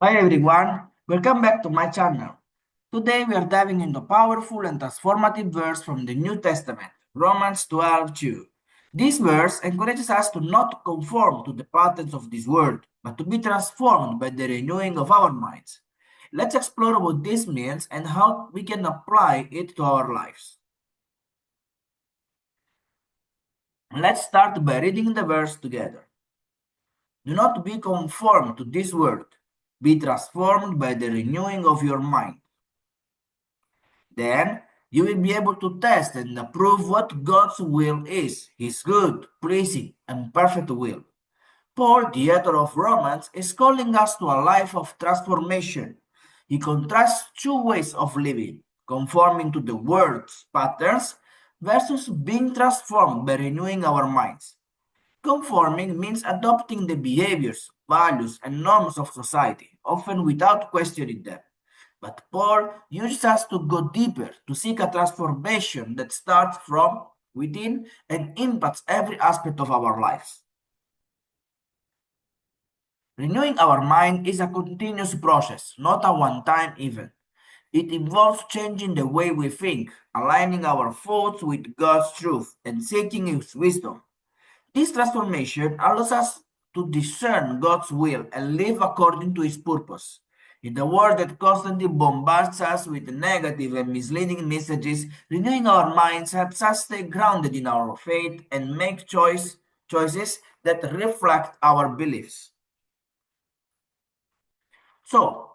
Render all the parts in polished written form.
Hi everyone, welcome back to my channel. Today we are diving into powerful and transformative verse from the New Testament, Romans 12:2. This verse encourages us to not conform to the patterns of this world, but to be transformed by the renewing of our minds. Let's explore what this means and how we can apply it to our lives. Let's start by reading the verse together. Do not be conformed to this world, be transformed by the renewing of your mind. Then you will be able to test and approve what God's will is, His good, pleasing, and perfect will. Paul, the author of Romans, is calling us to a life of transformation. He contrasts two ways of living, conforming to the world's patterns versus being transformed by renewing our minds. Conforming means adopting the behaviors, values, and norms of society, often without questioning them. But Paul uses us to go deeper, to seek a transformation that starts from within and impacts every aspect of our lives. Renewing our mind is a continuous process, not a one-time event. It involves changing the way we think, aligning our thoughts with God's truth, and seeking His wisdom. This transformation allows us to discern God's will and live according to His purpose. In a world that constantly bombards us with negative and misleading messages, renewing our minds helps us stay grounded in our faith and make choices that reflect our beliefs. So,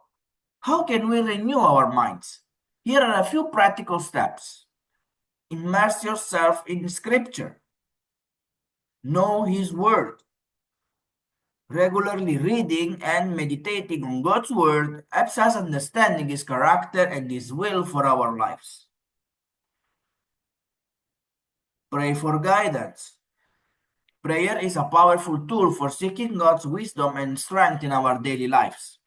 how can we renew our minds? Here are a few practical steps. Immerse yourself in Scripture. Know His Word. Regularly reading and meditating on God's Word helps us understanding His character and His will for our lives. Pray for guidance. Prayer is a powerful tool for seeking God's wisdom and strength in our daily lives.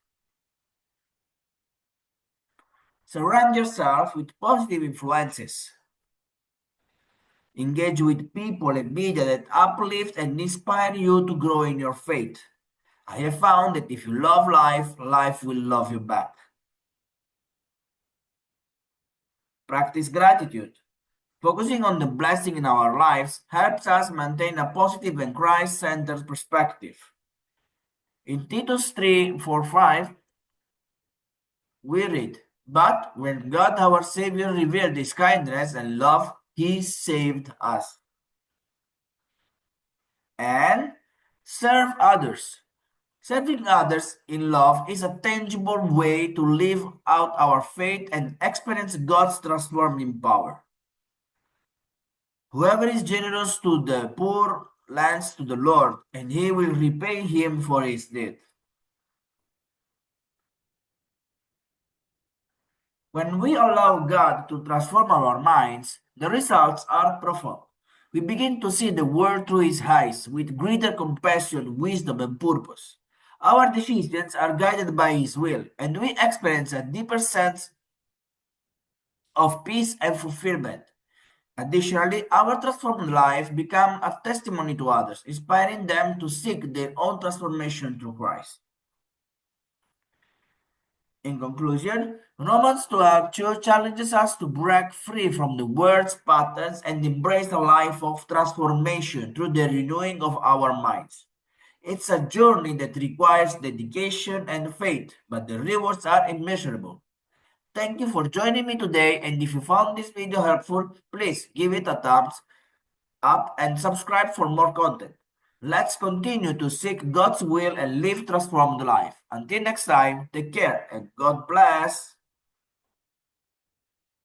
Surround yourself with positive influences. Engage with people and media that uplift and inspire you to grow in your faith. I have found that if you love life, life will love you back. Practice gratitude. Focusing on the blessing in our lives helps us maintain a positive and Christ-centered perspective. In Titus 3:4-5, we read, "But when God our Savior revealed His kindness and love, He saved us." And serve others. Serving others in love is a tangible way to live out our faith and experience God's transforming power. Whoever is generous to the poor lends to the Lord, and He will repay him for his deed. When we allow God to transform our minds, the results are profound. We begin to see the world through His eyes with greater compassion, wisdom, and purpose. Our decisions are guided by His will, and we experience a deeper sense of peace and fulfillment. Additionally, our transformed life becomes a testimony to others, inspiring them to seek their own transformation through Christ. In conclusion, Romans 12 challenges us to break free from the world's patterns and embrace a life of transformation through the renewing of our minds. It's a journey that requires dedication and faith, but the rewards are immeasurable. Thank you for joining me today, and if you found this video helpful, please give it a thumbs up and subscribe for more content. Let's continue to seek God's will and live transformed life. Until next time, take care and God bless.